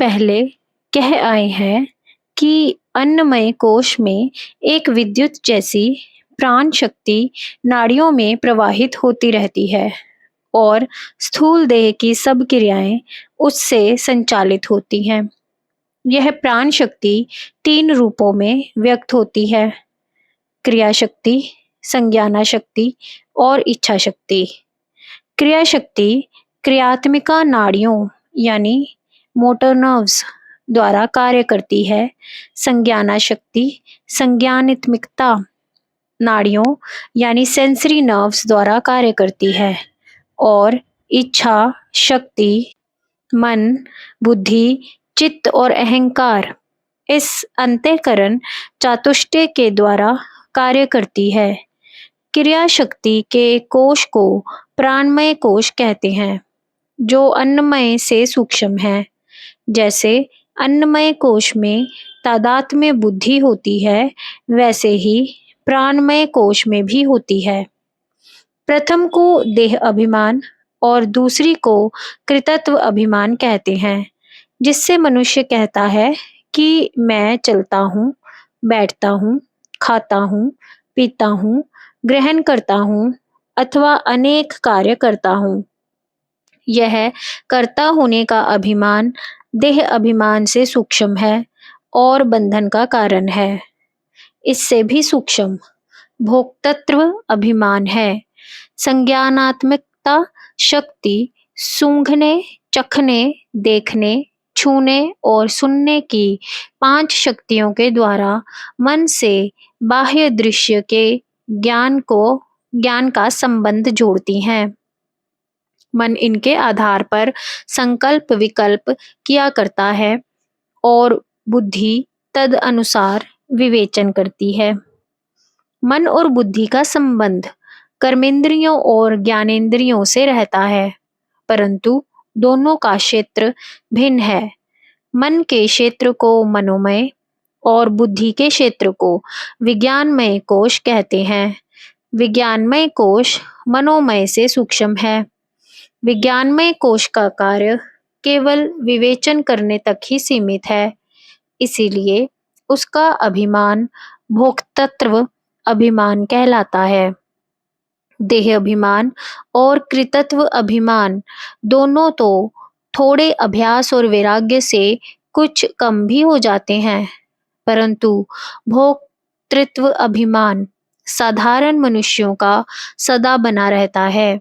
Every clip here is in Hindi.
पहले कह आए हैं कि अन्नमय कोश में एक विद्युत जैसी प्राण शक्ति नाड़ियों में प्रवाहित होती रहती है और स्थूल देह की सब क्रियाएं उससे संचालित होती हैं। यह प्राण शक्ति तीन रूपों में व्यक्त होती है: क्रिया शक्ति, संज्ञाना शक्ति और इच्छा शक्ति। क्रिया शक्ति क्रियात्मिका नाड़ियों यानी मोटर नर्व्स द्वारा कार्य करती है। संज्ञाना शक्ति संज्ञानात्मिकता नाड़ियों यानी सेंसरी नर्व्स द्वारा कार्य करती है। और इच्छा शक्ति मन, बुद्धि, चित्त और अहंकार इस अंतःकरण चातुष्टय के द्वारा कार्य करती है। क्रिया शक्ति के कोश को प्राणमय कोश कहते हैं, जो अन्नमय से सूक्ष्म है। जैसे अन्नमय कोश में तादात्म्य बुद्धि होती है, वैसे ही प्राणमय कोश में भी होती है। प्रथम को देह अभिमान और दूसरी को कृतत्व अभिमान कहते हैं, जिससे मनुष्य कहता है कि मैं चलता हूँ, बैठता हूँ, खाता हूँ, पीता हूँ, ग्रहण करता हूँ अथवा अनेक कार्य करता हूँ। यह कर्ता होने का अभिमान देह अभिमान से सूक्ष्म है और बंधन का कारण है। इससे भी सूक्ष्म भोक्तृत्व अभिमान है। संज्ञानात्मकता शक्ति सूंघने, चखने, देखने, छूने और सुनने की पांच शक्तियों के द्वारा मन से बाह्य दृश्य के ज्ञान का संबंध जोड़ती हैं। मन इनके आधार पर संकल्प विकल्प किया करता है और बुद्धि तद अनुसार विवेचन करती है। मन और बुद्धि का संबंध कर्मेंद्रियों और ज्ञानेंद्रियों से रहता है, परंतु दोनों का क्षेत्र भिन्न है। मन के क्षेत्र को मनोमय और बुद्धि के क्षेत्र को विज्ञानमय कोश कहते हैं। विज्ञानमय कोश मनोमय से सूक्ष्म है। विज्ञानमय कोश का कार्य केवल विवेचन करने तक ही सीमित है, इसीलिए उसका अभिमान भोक्तृत्व अभिमान कहलाता है। देह अभिमान और कृतत्व अभिमान दोनों तो थोड़े अभ्यास और वैराग्य से कुछ कम भी हो जाते हैं, परंतु भोक्तृत्व अभिमान साधारण मनुष्यों का सदा बना रहता है।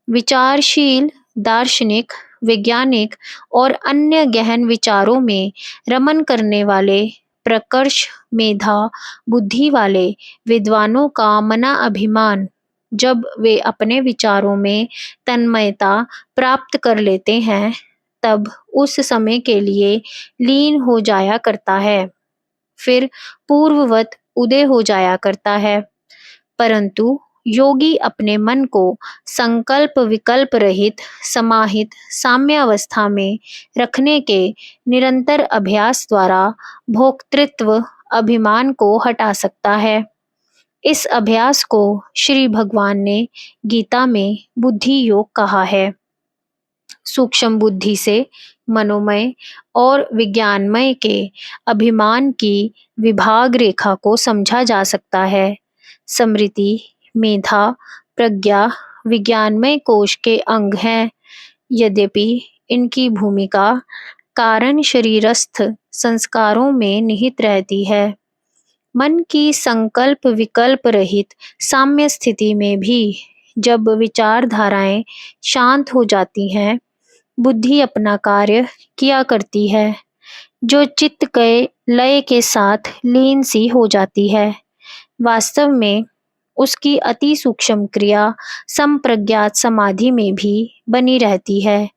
विचारशील, दार्शनिक, वैज्ञानिक और अन्य गहन विचारों में रमन करने वाले प्रकर्ष मेधा बुद्धि वाले विद्वानों का मना अभिमान जब वे अपने विचारों में तन्मयता प्राप्त कर लेते हैं, तब उस समय के लिए लीन हो जाया करता है, फिर पूर्ववत उदय हो जाया करता है। परंतु योगी अपने मन को संकल्प विकल्प रहित समाहित साम्यावस्था में रखने के निरंतर अभ्यास द्वारा भोक्तृत्व अभिमान को हटा सकता है। इस अभ्यास को श्री भगवान ने गीता में बुद्धि योग कहा है। सूक्ष्म बुद्धि से मनोमय और विज्ञानमय के अभिमान की विभाग रेखा को समझा जा सकता है। स्मृति, मेधा, प्रज्ञा विज्ञानमय कोश के अंग हैं, यद्यपि इनकी भूमिका कारण शरीरस्थ संस्कारों में निहित रहती है। मन की संकल्प विकल्प रहित साम्य स्थिति में भी जब विचारधाराएं शांत हो जाती हैं, बुद्धि अपना कार्य किया करती है, जो चित्त के लय के साथ लीन सी हो जाती है। वास्तव में उसकी अति सूक्ष्म क्रिया संप्रज्ञात समाधि में भी बनी रहती है।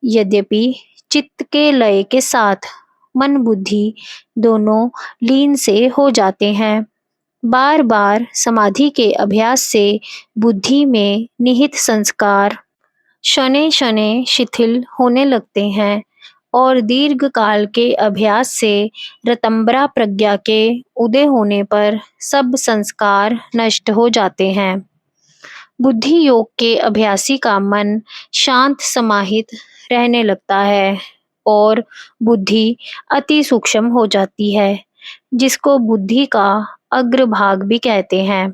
यद्यपि चित्त के लय के साथ मन बुद्धि दोनों लीन से हो जाते हैं, बार बार समाधि के अभ्यास से बुद्धि में निहित संस्कार शनै शनै शिथिल होने लगते हैं और दीर्घ काल के अभ्यास से रतंबरा प्रज्ञा के उदय होने पर सब संस्कार नष्ट हो जाते हैं। बुद्धि योग के अभ्यासी का मन शांत समाहित रहने लगता है और बुद्धि अति सूक्ष्म हो जाती है, जिसको बुद्धि का अग्रभाग भी कहते हैं।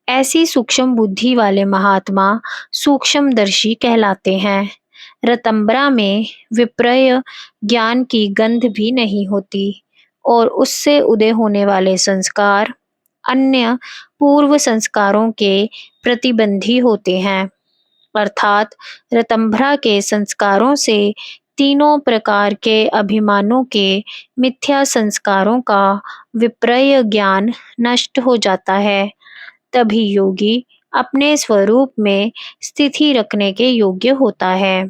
ऐसी सूक्ष्म बुद्धि वाले महात्मा सूक्ष्मदर्शी कहलाते हैं। रतंबरा में विपर्य ज्ञान की गंध भी नहीं होती और उससे उदय होने वाले संस्कार अन्य पूर्व संस्कारों के प्रतिबंधी होते हैं। अर्थात रतंभरा के संस्कारों से तीनों प्रकार के अभिमानों के मिथ्या संस्कारों का विपर्य ज्ञान नष्ट हो जाता है। तभी योगी अपने स्वरूप में स्थिति रखने के योग्य होता है।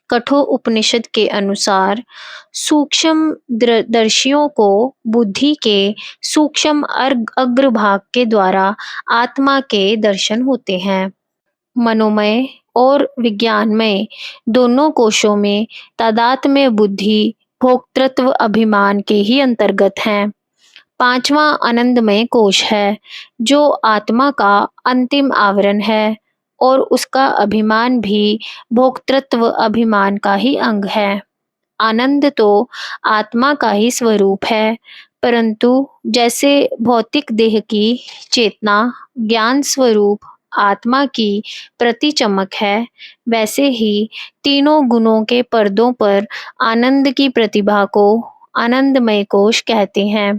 कठोर उपनिषद के अनुसार सूक्ष्म दर्शियों को बुद्धि के सूक्ष्म अग्रभाग के द्वारा आत्मा के दर्शन होते हैं। मनोमय और विज्ञानमय दोनों कोशों में तादात्म्य बुद्धि भोक्तृत्व अभिमान के ही अंतर्गत हैं। पांचवा आनंदमय कोश है, जो आत्मा का अंतिम आवरण है और उसका अभिमान भी भोक्तृत्व अभिमान का ही अंग है। आनंद तो आत्मा का ही स्वरूप है, परंतु जैसे भौतिक देह की चेतना ज्ञान स्वरूप आत्मा की प्रति चमक है, वैसे ही तीनों गुणों के पर्दों पर आनंद की प्रतिभा को आनंदमय कोश कहते हैं।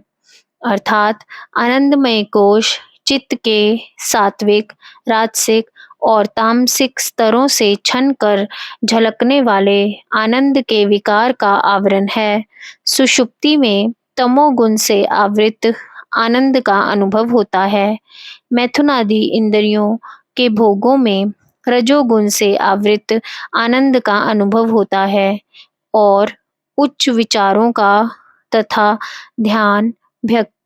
अर्थात आनंदमय कोश चित्त के सात्विक, राजसिक और तामसिक स्तरों से छन कर झलकने वाले आनंद के विकार का आवरण है। सुषुप्ति में तमोगुण से आवृत आनंद का अनुभव होता है। मैथुनादि इंद्रियों के भोगों में रजोगुण से आवृत आनंद का अनुभव होता है और उच्च विचारों का तथा ध्यान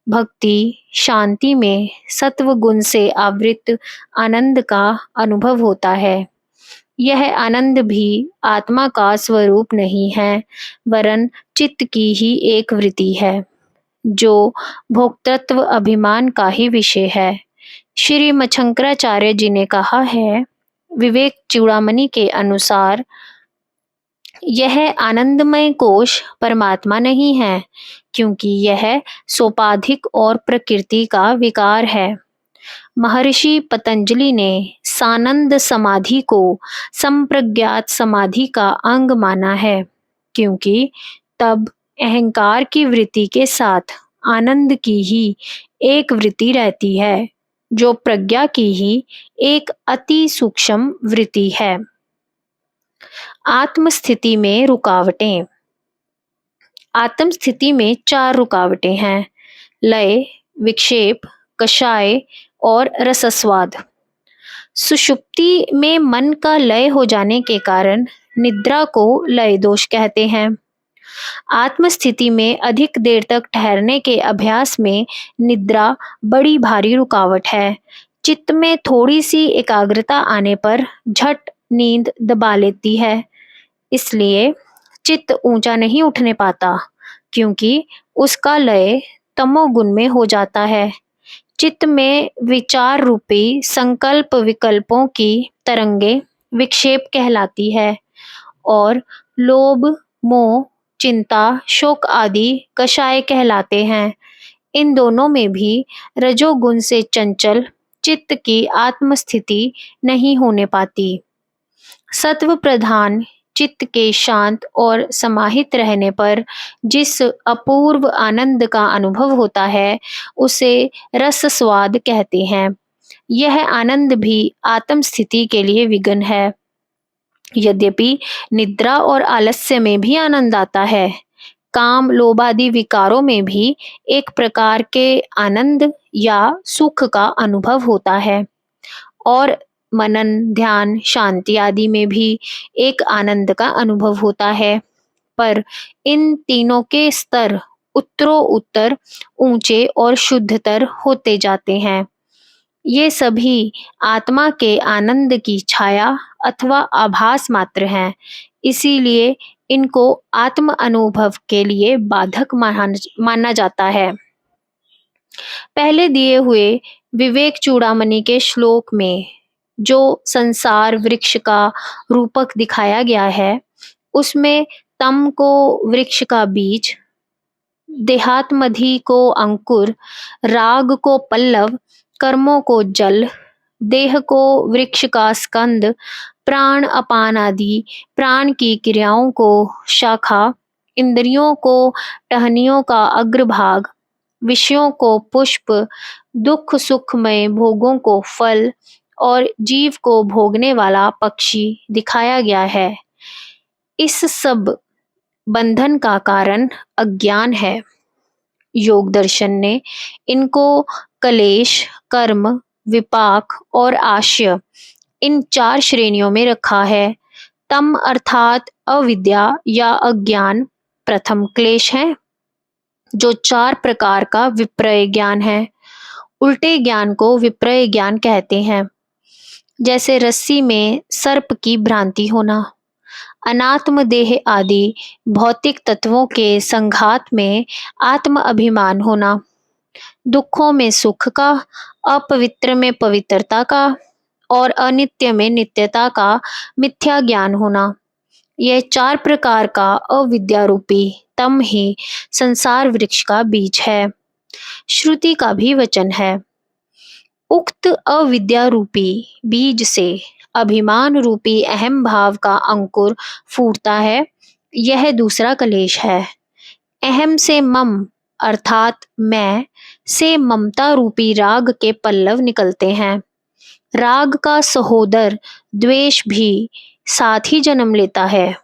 भक्ति शांति में सत्व गुण से आवृत आनंद का अनुभव होता है। यह आनंद भी आत्मा का स्वरूप नहीं है, वरन चित्त की ही एक वृत्ति है, जो भोक्तृत्व अभिमान का ही विषय है। श्री मच्छंकराचार्य जी ने कहा है, विवेक चूड़ामणि के अनुसार यह आनंदमय कोश परमात्मा नहीं है, क्योंकि यह सोपाधिक और प्रकृति का विकार है। महर्षि पतंजलि ने सानंद समाधि को संप्रज्ञात समाधि का अंग माना है, क्योंकि तब अहंकार की वृत्ति के साथ आनंद की ही एक वृत्ति रहती है, जो प्रज्ञा की ही एक अति सूक्ष्म वृत्ति है। आत्मस्थिति में रुकावटें। आत्म स्थिति में 4 रुकावटें हैं: लय, विक्षेप, कषाय और रसस्वाद। सुषुप्ति में मन का लय हो जाने के कारण निद्रा को लय दोष कहते हैं। आत्मस्थिति में अधिक देर तक ठहरने के अभ्यास में निद्रा बड़ी भारी रुकावट है। चित्त में थोड़ी सी एकाग्रता आने पर झट नींद दबा लेती है। इसलिए चित्त ऊंचा नहीं उठने पाता, क्योंकि उसका लय तमोगुण में हो जाता है। चित्त में विचार रूपी संकल्प विकल्पों की तरंगे विक्षेप कहलाती है और लोभ, मोह, चिंता, शोक आदि कषाय कहलाते हैं। इन दोनों में भी रजोगुण से चंचल चित्त की आत्मस्थिति नहीं होने पाती। सत्व प्रधान चित्त के शांत और समाहित रहने पर जिस अपूर्व आनंद का अनुभव होता है, उसे रस स्वाद कहते हैं। यह आनंद भी आत्म स्थिति के लिए विघ्न है। यद्यपि निद्रा और आलस्य में भी आनंद आता है, काम, लोभ आदि विकारों में भी एक प्रकार के आनंद या सुख का अनुभव होता है और मनन, ध्यान, शांति आदि में भी एक आनंद का अनुभव होता है, पर इन तीनों के स्तर उत्तरोत्तर ऊंचे और शुद्धतर होते जाते हैं। ये सभी आत्मा के आनंद की छाया अथवा आभास मात्र हैं, इसीलिए इनको आत्म अनुभव के लिए बाधक माना जाता है। पहले दिए हुए विवेक चूड़ामणि के श्लोक में जो संसार वृक्ष का रूपक दिखाया गया है, उसमें तम को वृक्ष का बीज, देहात्मधि को अंकुर, राग को पल्लव, कर्मों को जल, देह को वृक्ष का स्कंद, प्राण अपान आदि प्राण की क्रियाओं को शाखा, इंद्रियों को टहनियों का अग्रभाग, विषयों को पुष्प, दुख सुखमय भोगों को फल और जीव को भोगने वाला पक्षी दिखाया गया है। इस सब बंधन का कारण अज्ञान है। योग दर्शन ने इनको कलेश, कर्म, विपाक और आशय, इन 4 श्रेणियों में रखा है। तम अर्थात अविद्या या अज्ञान प्रथम क्लेश है, जो 4 प्रकार का विपर्य ज्ञान है। उल्टे ज्ञान को विपर्य ज्ञान कहते हैं। जैसे रस्सी में सर्प की भ्रांति होना, अनात्म देह आदि भौतिक तत्वों के संघात में आत्म अभिमान होना, दुखों में सुख का, अपवित्र में पवित्रता का और अनित्य में नित्यता का मिथ्या ज्ञान होना। यह 4 प्रकार का अविद्या रूपी तम ही संसार वृक्ष का बीज है। श्रुति का भी वचन है, उक्त अविद्या रूपी बीज से अभिमान रूपी अहम भाव का अंकुर फूटता है। यह दूसरा कलेश है। अहम से मम अर्थात मैं से ममता रूपी राग के पल्लव निकलते हैं। राग का सहोदर द्वेष भी साथ ही जन्म लेता है।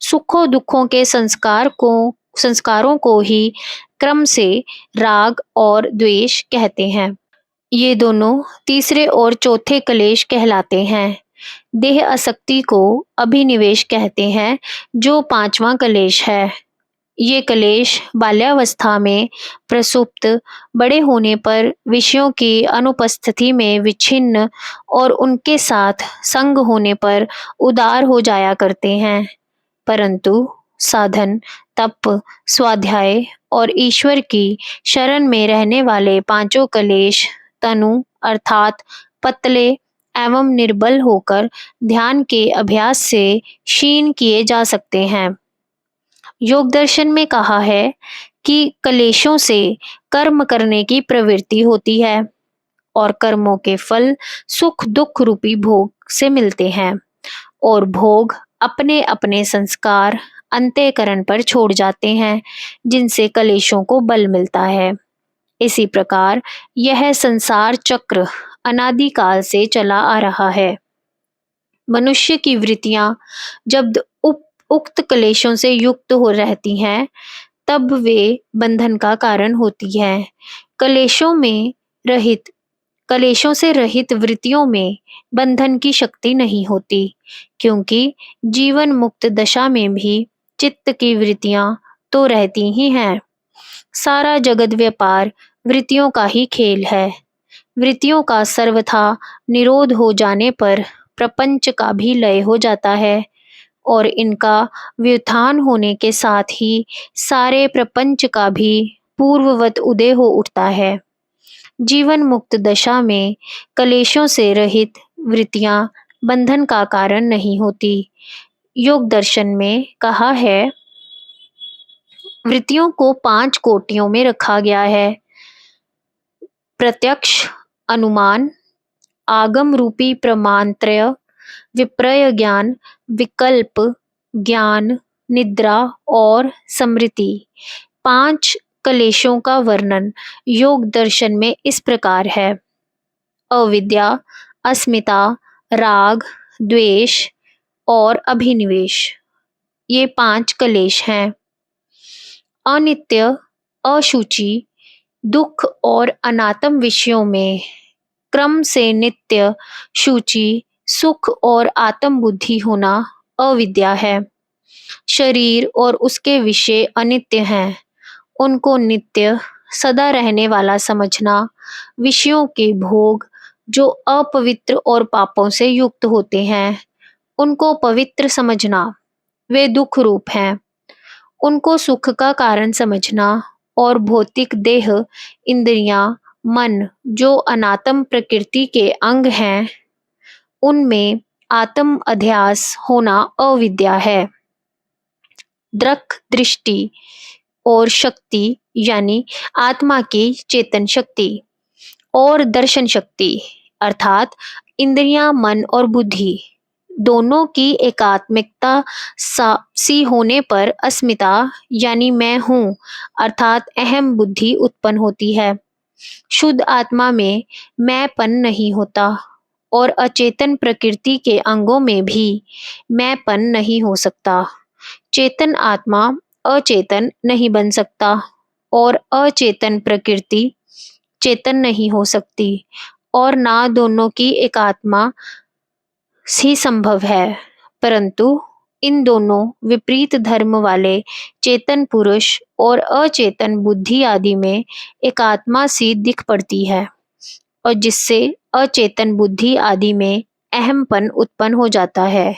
सुखों दुखों के संस्कारों को ही क्रम से राग और द्वेष कहते हैं। ये दोनों तीसरे और चौथे कलेश कहलाते हैं। देह आसक्ति को अभिनिवेश कहते हैं, जो 5वां कलेश है। ये कलेश बाल्यावस्था में प्रसुप्त, बड़े होने पर विषयों की अनुपस्थिति में विच्छिन्न और उनके साथ संग होने पर उदार हो जाया करते हैं। परंतु साधन, तप, स्वाध्याय और ईश्वर की शरण में रहने वाले 5 कलेश तनु अर्थात पतले एवं निर्बल होकर ध्यान के अभ्यास से क्षीण किए जा सकते हैं। योग दर्शन में कहा है कि कलेशों से कर्म करने की प्रवृत्ति होती है और कर्मों के फल सुख दुख रूपी भोग से मिलते हैं और भोग अपने अपने संस्कार अंतःकरण पर छोड़ जाते हैं, जिनसे कलेशों को बल मिलता है। इसी प्रकार यह संसार चक्र अनादिकाल से चला आ रहा है। मनुष्य की वृत्तियां जब उक्त कलेशों से युक्त हो रहती हैं, तब वे बंधन का कारण होती हैं। कलेशों से रहित वृत्तियों में बंधन की शक्ति नहीं होती, क्योंकि जीवन मुक्त दशा में भी चित्त की वृत्तियां तो रहती ही हैं। सारा जगत व्यापार वृत्तियों का ही खेल है। वृत्तियों का सर्वथा निरोध हो जाने पर प्रपंच का भी लय हो जाता है और इनका व्युत्थान होने के साथ ही सारे प्रपंच का भी पूर्ववत उदय हो उठता है। जीवन मुक्त दशा में कलेशों से रहित वृत्तियां बंधन का कारण नहीं होती। योग दर्शन में कहा है, वृत्तियों को 5 कोटियों में रखा गया है। प्रत्यक्ष, अनुमान, आगम रूपी प्रमाणत्रय, विपर्य ज्ञान, विकल्प ज्ञान, निद्रा और स्मृति। 5 कलेशों का वर्णन योग दर्शन में इस प्रकार है। अविद्या, अस्मिता, राग, द्वेष और अभिनिवेश, ये 5 कलेश हैं। अनित्य, अशुचि, दुख और अनात्म विषयों में क्रम से नित्य, शुचि, सुख और आत्म बुद्धि होना अविद्या है। शरीर और उसके विषय अनित्य हैं, उनको नित्य सदा रहने वाला समझना। विषयों के भोग जो अपवित्र और पापों से युक्त होते हैं, उनको पवित्र समझना, वे दुख रूप हैं। उनको सुख का कारण समझना और भौतिक देह, इंद्रियां, मन जो अनात्म प्रकृति के अंग हैं, उनमें आत्म अध्यास होना अविद्या है। दृक दृष्टि और शक्ति यानी आत्मा की चेतन शक्ति और दर्शन शक्ति अर्थात इंद्रियां, मन और बुद्धि दोनों की एकात्मिकता सी होने पर अस्मिता यानी मैं हूँ अर्थात अहम बुद्धि उत्पन्न होती है। शुद्ध आत्मा में मैंपन नहीं होता और अचेतन प्रकृति के अंगों में भी मैंपन नहीं हो सकता। चेतन आत्मा अचेतन नहीं बन सकता और अचेतन प्रकृति चेतन नहीं हो सकती और ना दोनों की एकात्मा ही संभव है, परंतु इन दोनों विपरीत धर्म वाले चेतन पुरुष और अचेतन बुद्धि आदि में एकात्मा सी दिख पड़ती है और जिससे अचेतन बुद्धि आदि में अहमपन उत्पन्न हो जाता है।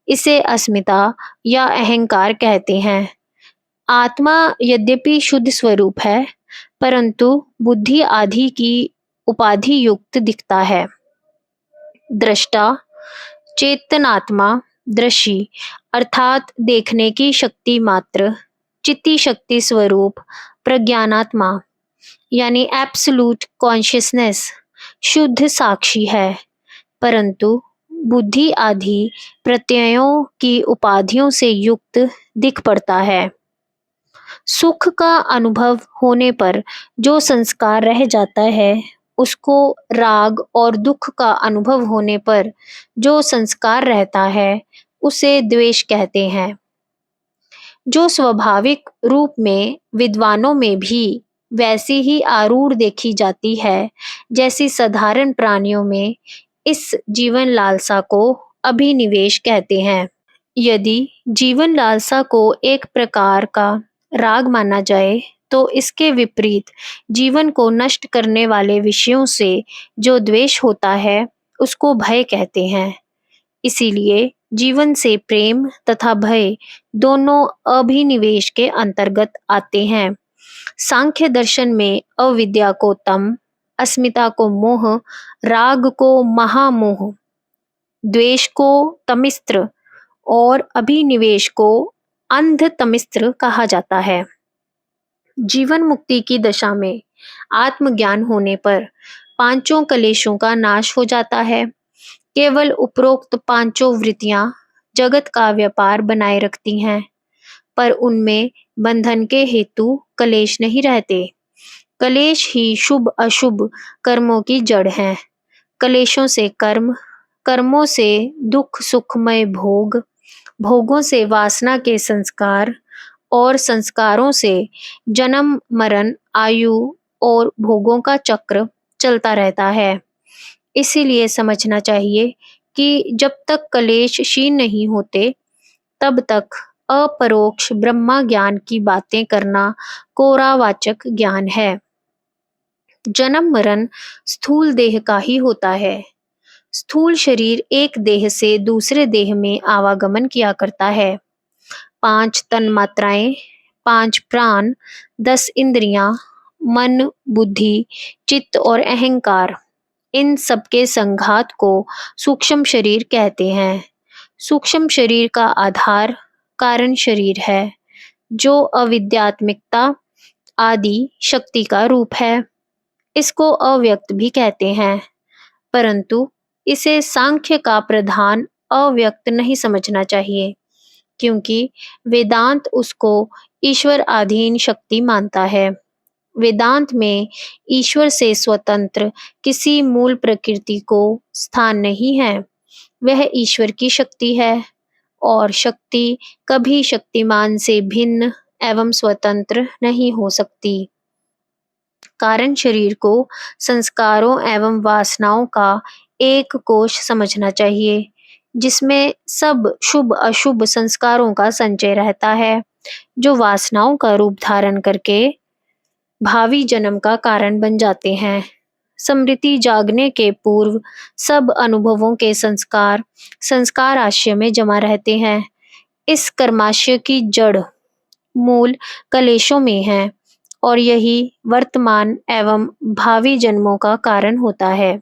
इसे अस्मिता या अहंकार कहते हैं। आत्मा यद्यपि शुद्ध स्वरूप है, परंतु बुद्धि आदि की उपाधि युक्त दिखता है। दृष्टा चेतनात्मा दृषि अर्थात देखने की शक्ति मात्र, चित्ती शक्ति स्वरूप प्रज्ञानात्मा यानी एब्सोल्यूट कॉन्शियसनेस शुद्ध साक्षी है, परंतु बुद्धि आदि प्रत्ययों की उपाधियों से युक्त दिख पड़ता है। सुख का अनुभव होने पर जो संस्कार रह जाता है उसको राग और दुख का अनुभव होने पर जो संस्कार रहता है उसे द्वेष कहते हैं। जो स्वाभाविक रूप में विद्वानों में भी वैसी ही आरूढ़ देखी जाती है जैसी साधारण प्राणियों में, इस जीवन लालसा को अभिनिवेश कहते हैं। यदि जीवन लालसा को एक प्रकार का राग माना जाए तो इसके विपरीत जीवन को नष्ट करने वाले विषयों से जो द्वेष होता है उसको भय कहते हैं। इसीलिए जीवन से प्रेम तथा भय दोनों अभिनिवेश के अंतर्गत आते हैं। सांख्य दर्शन में अविद्या को तम, अस्मिता को मोह, राग को महामोह, द्वेष को तमिस्त्र और अभिनिवेश को अंधतमिस्त्र कहा जाता है। जीवन मुक्ति की दशा में आत्मज्ञान होने पर पांचों कलेशों का नाश हो जाता है। केवल उपरोक्त पांचों वृत्तियां जगत का व्यापार बनाए रखती हैं, पर उनमें बंधन के हेतु कलेश नहीं रहते। कलेश ही शुभ अशुभ कर्मों की जड़ हैं। कलेशों से कर्म, कर्मों से दुख सुखमय भोग, भोगों से वासना के संस्कार और संस्कारों से जन्म मरण आयु और भोगों का चक्र चलता रहता है। इसीलिए समझना चाहिए कि जब तक कलेश क्षीण नहीं होते तब तक अपरोक्ष ब्रह्मा ज्ञान की बातें करना कोरावाचक ज्ञान है। जन्म मरण स्थूल देह का ही होता है। स्थूल शरीर एक देह से दूसरे देह में आवागमन किया करता है। 5 तन्मात्राएं, 5 प्राण, 10 इंद्रियां, मन, बुद्धि, चित्त और अहंकार, इन सबके संघात को सूक्ष्म शरीर कहते हैं। सूक्ष्म शरीर का आधार कारण शरीर है, जो अविद्यात्मिकता आदि शक्ति का रूप है। इसको अव्यक्त भी कहते हैं, परंतु इसे सांख्य का प्रधान अव्यक्त नहीं समझना चाहिए, क्योंकि वेदांत उसको ईश्वर अधीन शक्ति मानता है। वेदांत में ईश्वर से स्वतंत्र किसी मूल प्रकृति को स्थान नहीं है। वह ईश्वर की शक्ति है और शक्ति कभी शक्तिमान से भिन्न एवं स्वतंत्र नहीं हो सकती। कारण शरीर को संस्कारों एवं वासनाओं का एक कोश समझना चाहिए, जिसमें सब शुभ अशुभ संस्कारों का संचय रहता है, जो वासनाओं का रूप धारण करके भावी जन्म का कारण बन जाते हैं। स्मृति जागने के पूर्व सब अनुभवों के संस्कार संस्कार आशय में जमा रहते हैं। इस कर्माशय की जड़ मूल कलेशों में है और यही वर्तमान एवं भावी जन्मों का कारण होता है।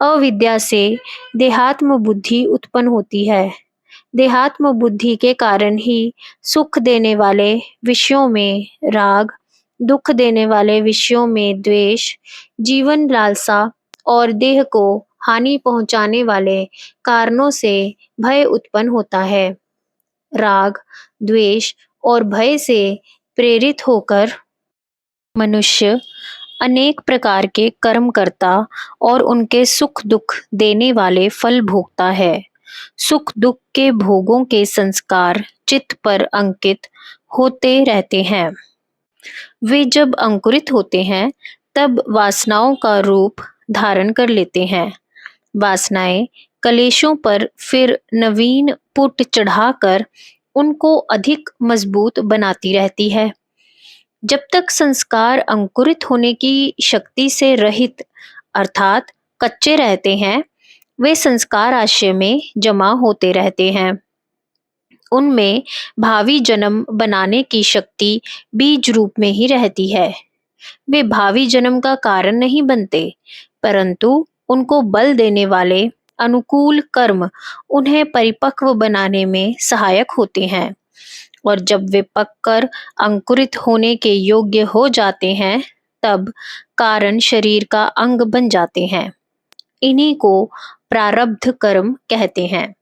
अविद्या से देहात्म बुद्धि उत्पन्न होती है, देहात्म बुद्धि के कारण ही सुख देने वाले विषयों में राग, दुख देने वाले विषयों में द्वेष, जीवन लालसा और देह को हानि पहुंचाने वाले कारणों से भय उत्पन्न होता है। राग, द्वेष और भय से प्रेरित होकर मनुष्य अनेक प्रकार के कर्म करता और उनके सुख दुख देने वाले फल भोगता है। सुख दुख के भोगों के संस्कार चित्त पर अंकित होते रहते हैं। वे जब अंकुरित होते हैं तब वासनाओं का रूप धारण कर लेते हैं। वासनाएं कलेशों पर फिर नवीन पुट चढ़ाकर उनको अधिक मजबूत बनाती रहती है। जब तक संस्कार अंकुरित होने की शक्ति से रहित अर्थात कच्चे रहते हैं, वे संस्कार आशय में जमा होते रहते हैं। उनमें भावी जन्म बनाने की शक्ति बीज रूप में ही रहती है। वे भावी जन्म का कारण नहीं बनते, परंतु उनको बल देने वाले अनुकूल कर्म उन्हें परिपक्व बनाने में सहायक होते हैं। और जब वे पककर अंकुरित होने के योग्य हो जाते हैं, तब कारण शरीर का अंग बन जाते हैं। इन्हीं को प्रारब्ध कर्म कहते हैं।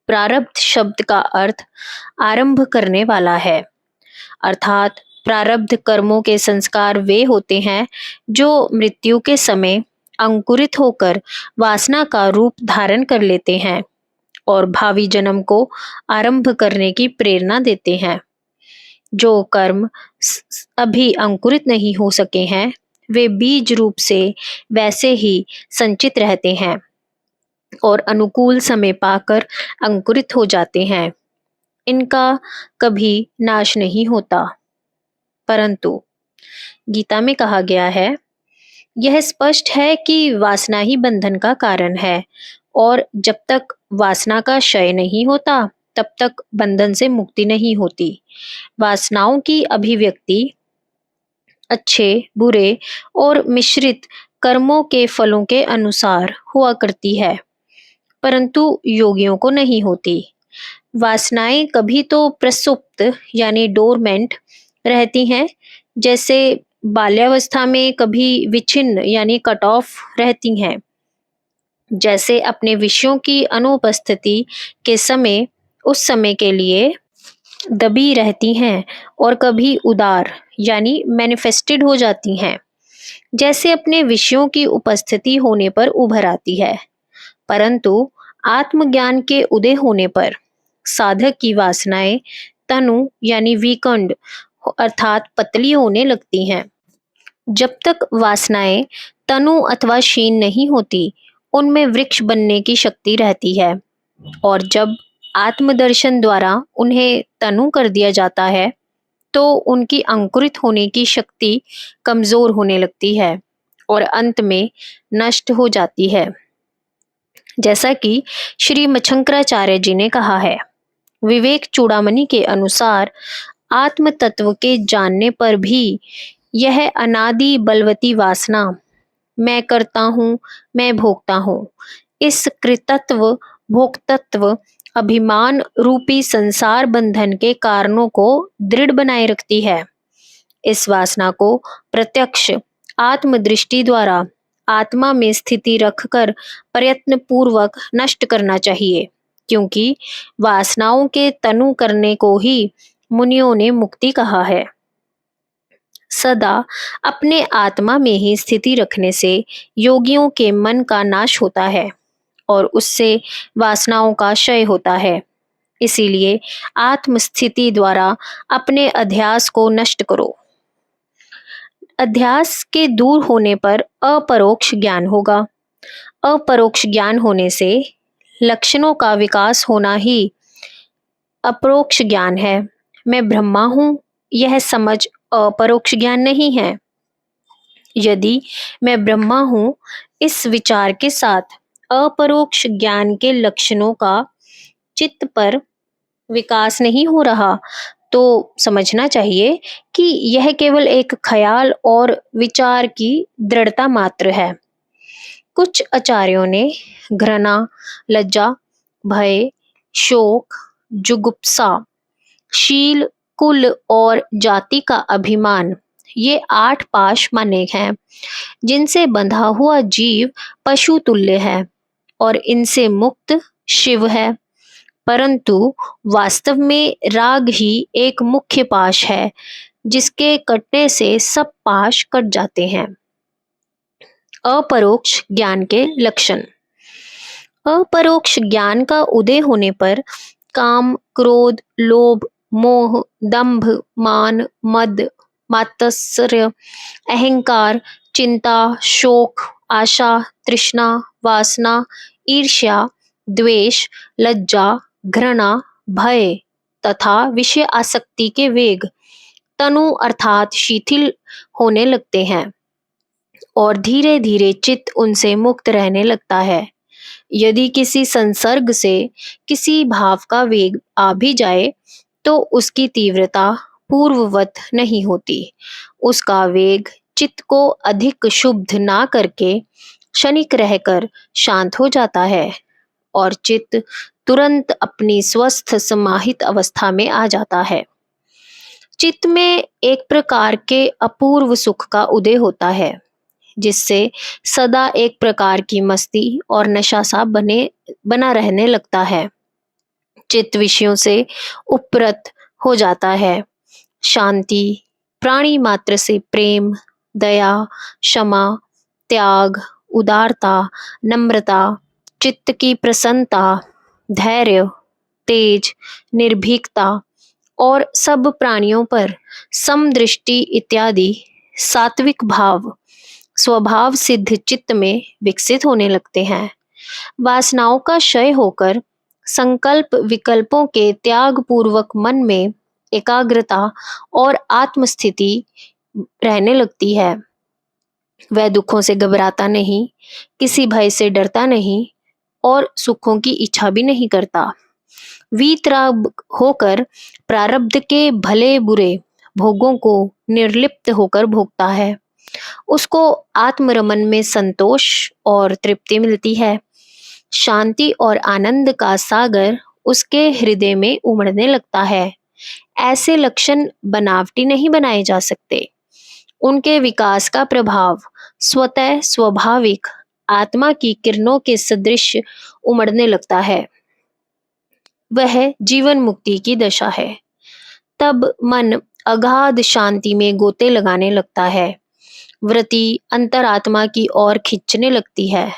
प्रारब्ध शब्द का अर्थ आरंभ करने वाला है, अर्थात प्रारब्ध कर्मों के संस्कार वे होते हैं जो मृत्यु के समय अंकुरित होकर वासना का रूप धारण कर लेते हैं और भावी जन्म को आरंभ करने की प्रेरणा देते हैं। जो कर्म अभी अंकुरित नहीं हो सके हैं, वे बीज रूप से वैसे ही संचित रहते हैं और अनुकूल समय पाकर अंकुरित हो जाते हैं। इनका कभी नाश नहीं होता, परंतु गीता में कहा गया है, यह स्पष्ट है कि वासना ही बंधन का कारण है और जब तक वासना का क्षय नहीं होता तब तक बंधन से मुक्ति नहीं होती। वासनाओं की अभिव्यक्ति अच्छे, बुरे और मिश्रित कर्मों के फलों के अनुसार हुआ करती है, परंतु योगियों को नहीं होती। वासनाएं कभी तो प्रसुप्त यानी डोरमेंट रहती हैं, जैसे बाल्यावस्था में कभी विच्छिन्न यानी कट ऑफ रहती हैं, जैसे अपने विषयों की अनुपस्थिति के समय उस समय के लिए दबी रहती हैं और कभी उदार यानी मैनिफेस्टेड हो जाती हैं, जैसे अपने विषयों की उपस्थिति होने पर उभर आती है। परंतु आत्मज्ञान के उदय होने पर साधक की वासनाएं तनु यानी वीकंड अर्थात पतली होने लगती हैं। जब तक वासनाएं तनु अथवा क्षीण नहीं होती, उनमें वृक्ष बनने की शक्ति रहती है और जब आत्मदर्शन द्वारा उन्हें तनु कर दिया जाता है तो उनकी अंकुरित होने की शक्ति कमजोर होने लगती है और अंत में नष्ट हो जाती है। जैसा कि श्री मच्छंकराचार्य जी ने कहा है, विवेक चूड़ामणि के अनुसार आत्म तत्व के जानने पर भी यह अनादि बलवती वासना मैं करता हूँ, मैं भोगता हूँ, इस कृतत्व भोक्तत्व अभिमान रूपी संसार बंधन के कारणों को दृढ़ बनाए रखती है। इस वासना को प्रत्यक्ष आत्मदृष्टि द्वारा आत्मा में स्थिति रखकर प्रयत्न पूर्वक नष्ट करना चाहिए, क्योंकि वासनाओं के तनु करने को ही मुनियों ने मुक्ति कहा है। सदा अपने आत्मा में ही स्थिति रखने से योगियों के मन का नाश होता है और उससे वासनाओं का क्षय होता है। इसीलिए आत्मस्थिति द्वारा अपने अध्यास को नष्ट करो। अध्यास के दूर होने पर अपरोक्ष ज्ञान होगा। अपरोक्ष ज्ञान होने से लक्षणों का विकास होना ही अपरोक्ष ज्ञान है। मैं ब्रह्मा हूँ, यह समझ अपरोक्ष ज्ञान नहीं है। यदि मैं ब्रह्मा हूँ इस विचार के साथ अपरोक्ष ज्ञान के लक्षणों का चित्त पर विकास नहीं हो रहा, तो समझना चाहिए कि यह केवल एक ख्याल और विचार की दृढ़ता मात्र है। कुछ आचार्यों ने घृणा, लज्जा, भय, शोक, जुगुप्सा, शील, कुल और जाति का अभिमान, ये 8 पाश माने हैं जिनसे बंधा हुआ जीव पशु तुल्य है और इनसे मुक्त शिव है। परंतु वास्तव में राग ही एक मुख्य पाश है जिसके कटने से सब पाश कट जाते हैं। अपरोक्ष ज्ञान के लक्षण। अपरोक्ष ज्ञान का उदय होने पर काम, क्रोध, लोभ, मोह, दंभ, मान, मद, मात्सर्य, अहंकार, चिंता, शोक, आशा, तृष्णा, वासना, ईर्ष्या, द्वेष, लज्जा, घृणा, भय तथा विषय आसक्ति के वेग तनु अर्थात शिथिल होने लगते हैं और धीरे धीरे चित्त उनसे मुक्त रहने लगता है। यदि किसी संसर्ग से किसी भाव का वेग आ भी जाए तो उसकी तीव्रता पूर्ववत नहीं होती। उसका वेग चित्त को अधिक क्षुब्ध ना करके क्षणिक रहकर शांत हो जाता है और चित्त तुरंत अपनी स्वस्थ समाहित अवस्था में आ जाता है। चित्त में एक प्रकार के अपूर्व सुख का उदय होता है जिससे सदा एक प्रकार की मस्ती और नशा सा बना रहने लगता है। चित्त विषयों से उपरत हो जाता है। शांति, प्राणी मात्र से प्रेम, दया, क्षमा, त्याग, उदारता, नम्रता, चित्त की प्रसन्नता, धैर्य, तेज, निर्भीकता और सब प्राणियों पर समदृष्टि इत्यादि सात्विक भाव स्वभाव सिद्ध चित्त में विकसित होने लगते हैं। वासनाओं का क्षय होकर संकल्प विकल्पों के त्याग पूर्वक मन में एकाग्रता और आत्मस्थिति रहने लगती है। वह दुखों से घबराता नहीं, किसी भय से डरता नहीं और सुखों की इच्छा भी नहीं करता। वीतराग होकर प्रारब्ध के भले बुरे भोगों को निर्लिप्त होकर भोगता है। उसको आत्मरमन में संतोष और तृप्ति मिलती है। शांति और आनंद का सागर उसके हृदय में उमड़ने लगता है। ऐसे लक्षण बनावटी नहीं बनाए जा सकते। उनके विकास का प्रभाव स्वतः स्वाभाविक आत्मा की किरणों के सदृश उमड़ने लगता है। वह जीवन मुक्ति की दशा है। तब मन अगाध शांति में गोते लगाने लगता है। वृत्ति अंतरात्मा की ओर खींचने लगती है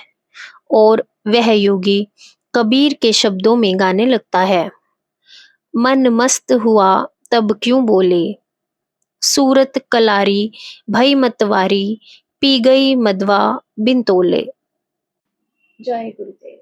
और वह योगी कबीर के शब्दों में गाने लगता है। मन मस्त हुआ तब क्यों बोले, सूरत कलारी भई मतवारी, पी गई मदवा बिन तोले। जय गुरुदेव।